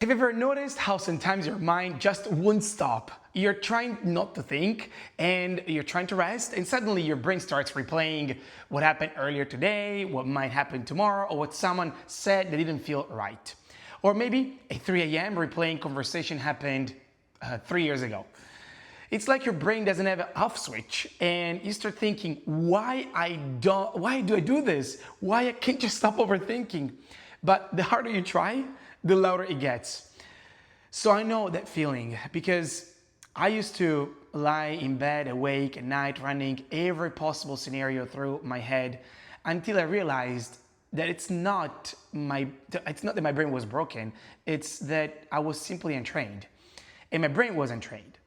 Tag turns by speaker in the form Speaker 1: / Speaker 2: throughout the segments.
Speaker 1: Have you ever noticed how sometimes your mind just won't stop? You're trying not to think and you're trying to rest, and suddenly your brain starts replaying what happened earlier today, what might happen tomorrow, or what someone said that didn't feel right. Or maybe at 3 a.m. replaying conversation happened 3 years ago. It's like your brain doesn't have an off switch and you start thinking, why do I do this? Why I can't just stop overthinking? But the harder you try, the louder it gets. So I know that feeling because I used to lie in bed awake at night running every possible scenario through my head until I realized that it's not that my brain was broken, it's that I was simply untrained and my brain was untrained.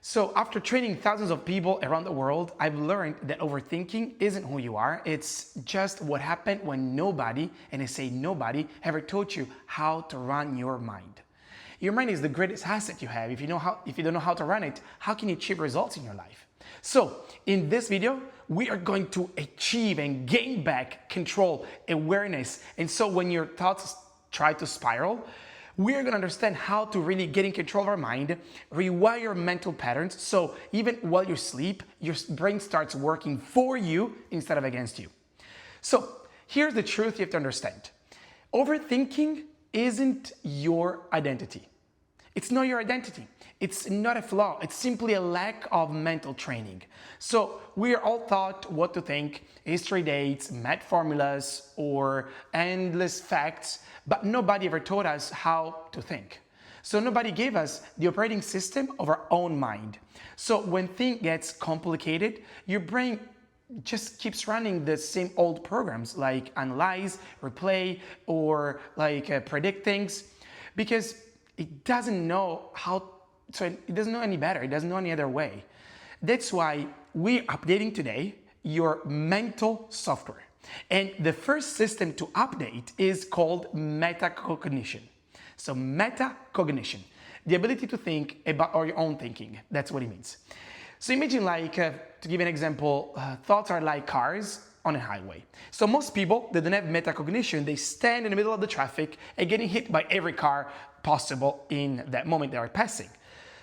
Speaker 1: So after training thousands of people around the world, I've learned that overthinking isn't who you are. It's just what happened when nobody, and I say nobody, ever taught you how to run your mind. Your mind is the greatest asset you have. If you don't know how to run it, how can you achieve results in your life? So in this video, we are going to achieve and gain back control, awareness. And so when your thoughts try to spiral, we are going to understand how to really get in control of our mind, rewire mental patterns, so even while you sleep, your brain starts working for you instead of against you. So here's the truth you have to understand. Overthinking isn't your identity. It's not your identity. It's not a flaw. It's simply a lack of mental training. So we are all taught what to think, history dates, math formulas, or endless facts, but nobody ever taught us how to think. So nobody gave us the operating system of our own mind. So when things gets complicated, your brain just keeps running the same old programs like analyze, replay, or like predict things, because it doesn't know it doesn't know any better. It doesn't know any other way. That's why we're updating today your mental software. And the first system to update is called metacognition. So metacognition, the ability to think about your own thinking. That's what it means. So imagine to give an example, thoughts are like cars on a highway. So most people that don't have metacognition, they stand in the middle of the traffic and getting hit by every car possible in that moment they are passing.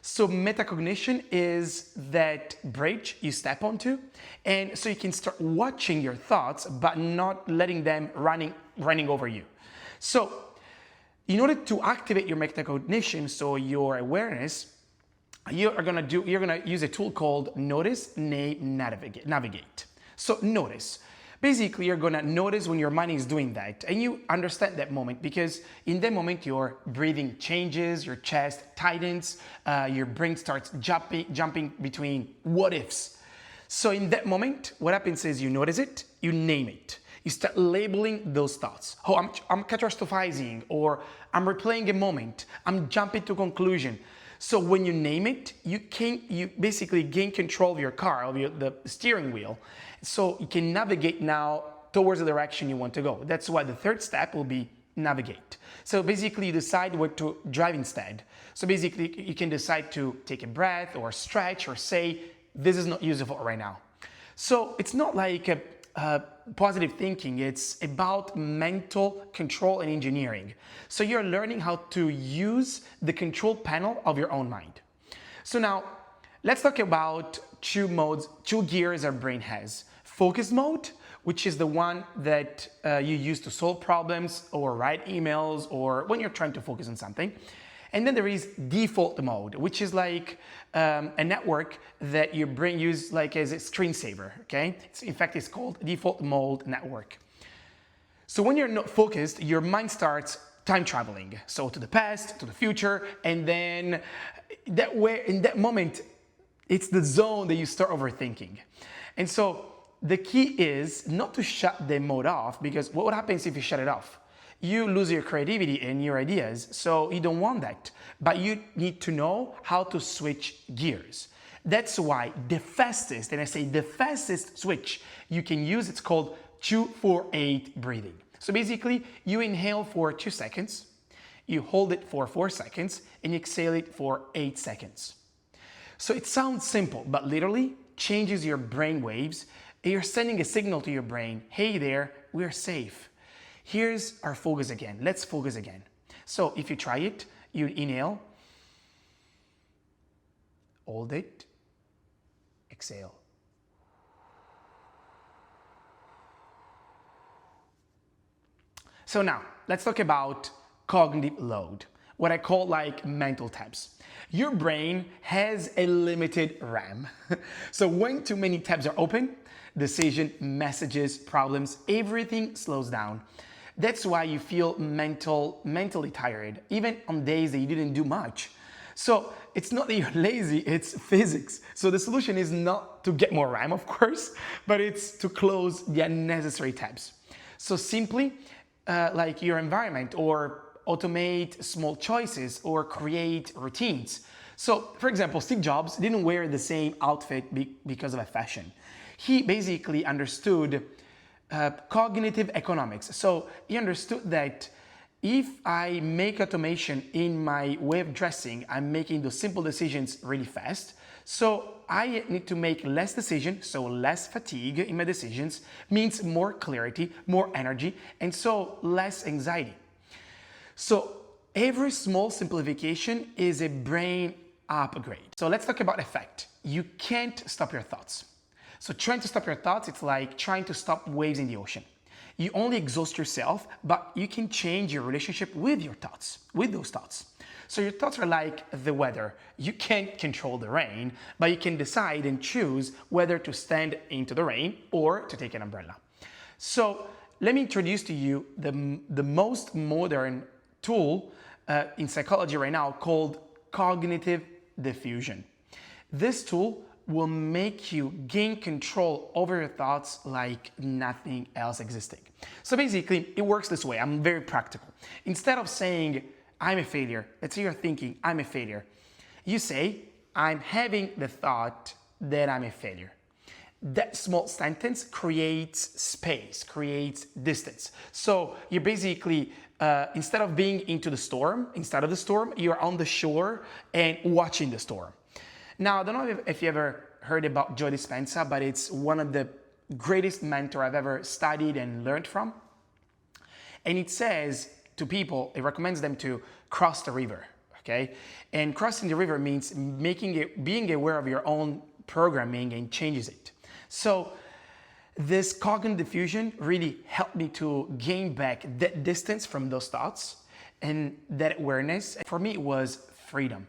Speaker 1: So metacognition is that bridge you step onto, and so you can start watching your thoughts but not letting them running over you. So in order to activate your metacognition, so your awareness, you're gonna use a tool called notice, name, navigate. So notice. Basically, you're gonna notice when your mind is doing that, and you understand that moment because in that moment your breathing changes, your chest tightens, your brain starts jumping between what ifs. So in that moment, what happens is you notice it, you name it. You start labeling those thoughts. Oh, I'm catastrophizing, or I'm replaying a moment, I'm jumping to conclusion. So when you name it, you basically gain control of your car, of the steering wheel. So you can navigate now towards the direction you want to go. That's why the third step will be navigate. So basically you decide where to drive instead. So basically you can decide to take a breath or stretch or say, this is not useful right now. So it's not like positive thinking, it's about mental control and engineering. So you're learning how to use the control panel of your own mind. So now let's talk about two gears our brain has. Focus mode, which is the one that you use to solve problems or write emails or when you're trying to focus on something. And then there is default mode, which is like a network that your brain uses like as a screensaver, okay? In fact, it's called default mode network. So when you're not focused, your mind starts time traveling. So to the past, to the future, and then in that moment, it's the zone that you start overthinking. And so the key is not to shut the mode off, because what happens if you shut it off? You lose your creativity and your ideas, so you don't want that. But you need to know how to switch gears. That's why the fastest, and I say the fastest switch you can use, it's called 2-4-8 breathing. So basically, you inhale for 2 seconds, you hold it for 4 seconds, and you exhale it for 8 seconds. So it sounds simple, but literally changes your brain waves. You're sending a signal to your brain, hey there, we're safe. Here's our focus again. Let's focus again. So if you try it, You inhale, hold it, exhale. So now, let's talk about cognitive load, what I call like mental tabs. Your brain has a limited RAM. So when too many tabs are open, decision, messages, problems, everything slows down. That's why you feel mentally tired, even on days that you didn't do much. So it's not that you're lazy, it's physics. So the solution is not to get more RAM, of course, but it's to close the unnecessary tabs. So simply, like your environment, or automate small choices, or create routines. So, for example, Steve Jobs didn't wear the same outfit because of a fashion. He basically understood cognitive economics. So he understood that if I make automation in my way of dressing, I'm making those simple decisions really fast. So I need to make less decisions, so less fatigue in my decisions means more clarity, more energy, and so less anxiety. So every small simplification is a brain upgrade. So let's talk about effect. You can't stop your thoughts. So trying to stop your thoughts, it's like trying to stop waves in the ocean. You only exhaust yourself, but you can change your relationship with your thoughts, with those thoughts. So your thoughts are like the weather. You can't control the rain, but you can decide and choose whether to stand into the rain or to take an umbrella. So let me introduce to you the most modern tool in psychology right now called cognitive diffusion. This tool will make you gain control over your thoughts like nothing else existing. So basically, it works this way. I'm very practical. Instead of saying, I'm a failure, let's say you're thinking, I'm a failure. You say, I'm having the thought that I'm a failure. That small sentence creates space, creates distance. So you're basically, instead of being inside of the storm, you're on the shore and watching the storm. Now, I don't know if you ever heard about Joe Dispenza, but it's one of the greatest mentors I've ever studied and learned from. And it says to people, it recommends them to cross the river, okay? And crossing the river means being aware of your own programming and changes it. So this cognitive diffusion really helped me to gain back that distance from those thoughts and that awareness. For me, it was freedom.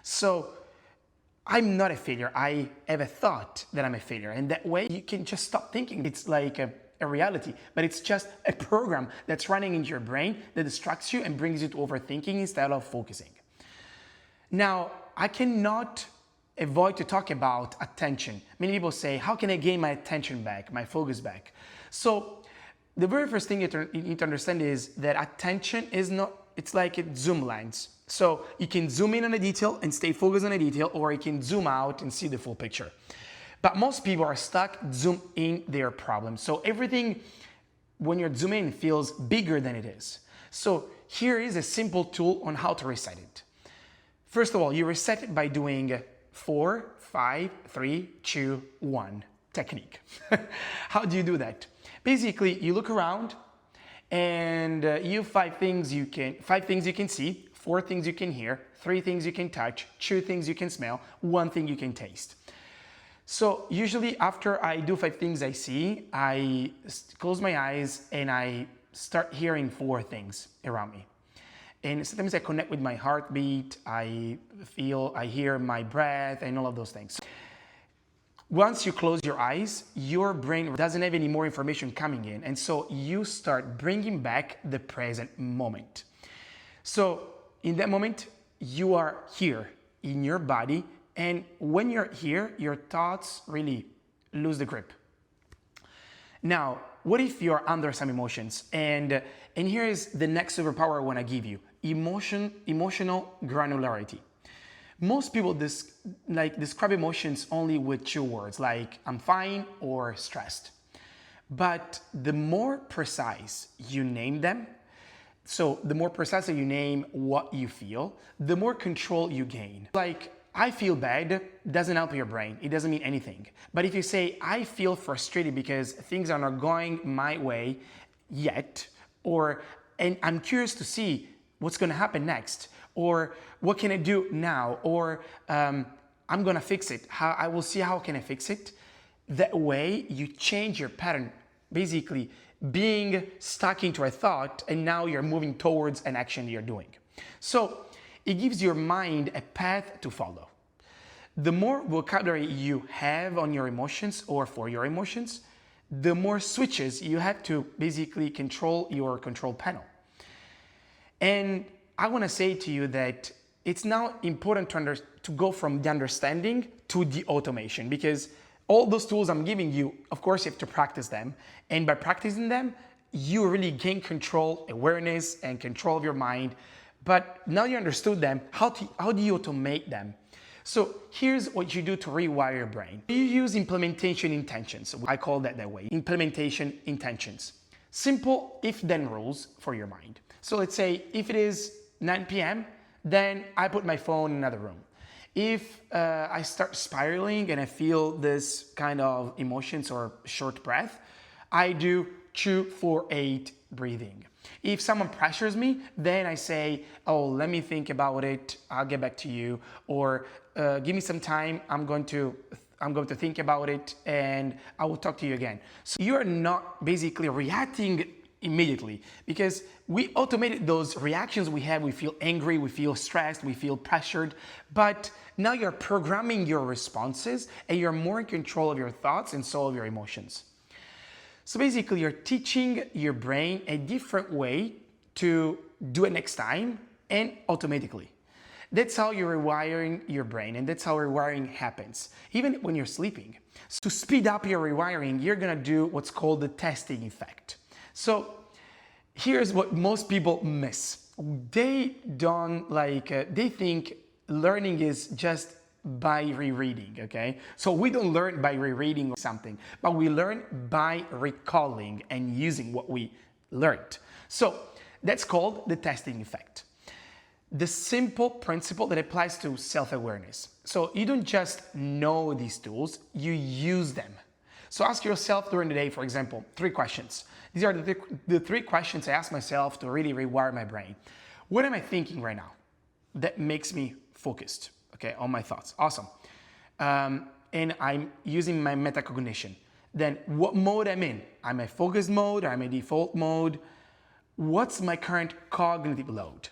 Speaker 1: So I'm not a failure. I have a thought that I'm a failure. And that way you can just stop thinking. It's like a reality, but it's just a program that's running in your brain that distracts you and brings you to overthinking instead of focusing. Now, I cannot avoid to talk about attention. Many people say, how can I gain my attention back, my focus back? So the very first thing you need to understand is that attention is not, it's like a zoom lens. So you can zoom in on a detail and stay focused on a detail, or you can zoom out and see the full picture. But most people are stuck zoom in their problem. So everything, when you're zooming in, feels bigger than it is. So here is a simple tool on how to reset it. First of all, you reset it by doing 4, 5, 3, 2, 1 technique. How do you do that? Basically, you look around and you have 5 things you can see, 4 things you can hear, 3 things you can touch, 2 things you can smell, 1 thing you can taste. So usually after I do 5 things I see, I close my eyes and I start hearing 4 things around me. And sometimes I connect with my heartbeat, I hear my breath and all of those things. Once you close your eyes, your brain doesn't have any more information coming in. And so you start bringing back the present moment. So in that moment, you are here in your body. And when you're here, your thoughts really lose the grip. Now, what if you're under some emotions? And here is the next superpower I want to give you. Emotional granularity. Most people describe emotions only with 2 words, like I'm fine or stressed. But the more precise you name them, so the more precisely you name what you feel, the more control you gain. Like, I feel bad doesn't help your brain. It doesn't mean anything. But if you say, I feel frustrated because things are not going my way yet, and I'm curious to see what's going to happen next, or what can I do now, or I'm gonna fix it. I will see how can I fix it. That way you change your pattern, basically being stuck into a thought, and now you're moving towards an action you're doing. So it gives your mind a path to follow. The more vocabulary you have on your emotions or for your emotions, the more switches you have to basically control your control panel. And I want to say to you that it's now important to go from the understanding to the automation, because all those tools I'm giving you, of course, you have to practice them. And by practicing them, you really gain control, awareness, and control of your mind. But now you understood them, how do you automate them? So here's what you do to rewire your brain. You use implementation intentions. I call that way, implementation intentions. Simple if-then rules for your mind. So let's say if it is 9 p.m., then I put my phone in another room. If I start spiraling and I feel this kind of emotions or short breath, I do 2, 4, 8 breathing. If someone pressures me, then I say, oh, let me think about it, I'll get back to you, or give me some time, I'm going to think about it and I will talk to you again. So you are not basically reacting immediately, because we automated those reactions we have. We feel angry, we feel stressed, we feel pressured, but now you're programming your responses and you're more in control of your thoughts and so of your emotions. So basically you're teaching your brain a different way to do it next time and automatically. That's how you're rewiring your brain, and that's how rewiring happens, even when you're sleeping. So to speed up your rewiring, you're gonna do what's called the testing effect. So here's what most people miss. They think learning is just by rereading, okay? So we don't learn by rereading something, but we learn by recalling and using what we learned. So that's called the testing effect. The simple principle that applies to self-awareness. So you don't just know these tools, you use them. So ask yourself during the day, for example, 3 questions. These are the 3 questions I ask myself to really rewire my brain. What am I thinking right now that makes me focused, okay, on my thoughts? Awesome. And I'm using my metacognition. Then what mode I'm in? I'm a focused mode, I'm a default mode. What's my current cognitive load?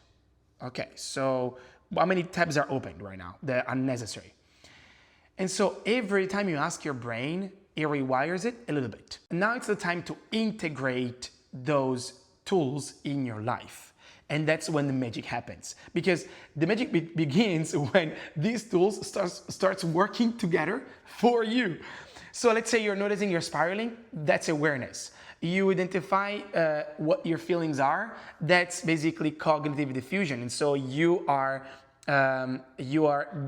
Speaker 1: Okay, so how many tabs are open right now that are unnecessary? And so every time you ask your brain, it rewires it a little bit. Now it's the time to integrate those tools in your life. And that's when the magic happens. Because the magic begins when these tools starts working together for you. So let's say you're noticing you're spiraling, that's awareness. You identify what your feelings are, that's basically cognitive diffusion. And so you are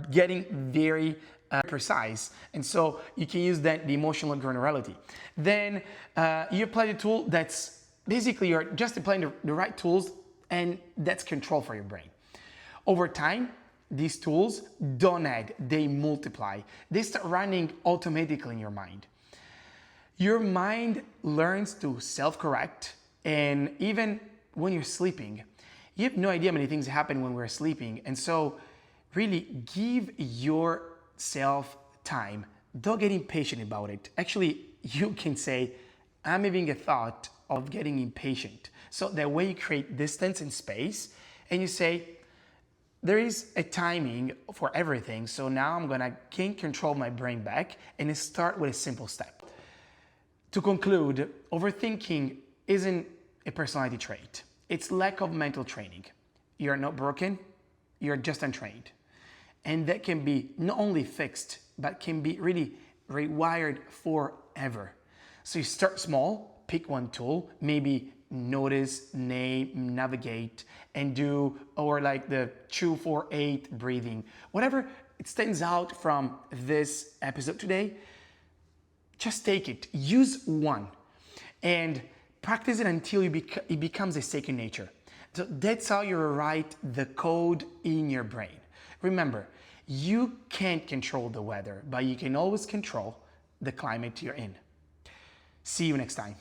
Speaker 1: getting very precise, and so you can use that the emotional granularity. Then you apply the tool that's basically you're just applying the right tools, and that's control for your brain. Over time, these tools don't add, they multiply. They start running automatically in your mind. Your mind learns to self-correct, and even when you're sleeping, you have no idea how many things happen when we're sleeping. And so really give yourself time. Don't get impatient about it. Actually, you can say, I'm having a thought of getting impatient. So that way you create distance and space, and you say, there is a timing for everything. So now I'm gonna gain control of my brain back and start with a simple step. To conclude, overthinking isn't a personality trait. It's lack of mental training. You're not broken, you're just untrained. And that can be not only fixed, but can be really rewired forever. So you start small, pick one tool, maybe notice, name, navigate, and do, or like the 2, 4, 8 breathing. Whatever it stands out from this episode today, just take it, use one, and practice it until it becomes a second nature. So that's how you write the code in your brain. Remember, you can't control the weather, but you can always control the climate you're in. See you next time.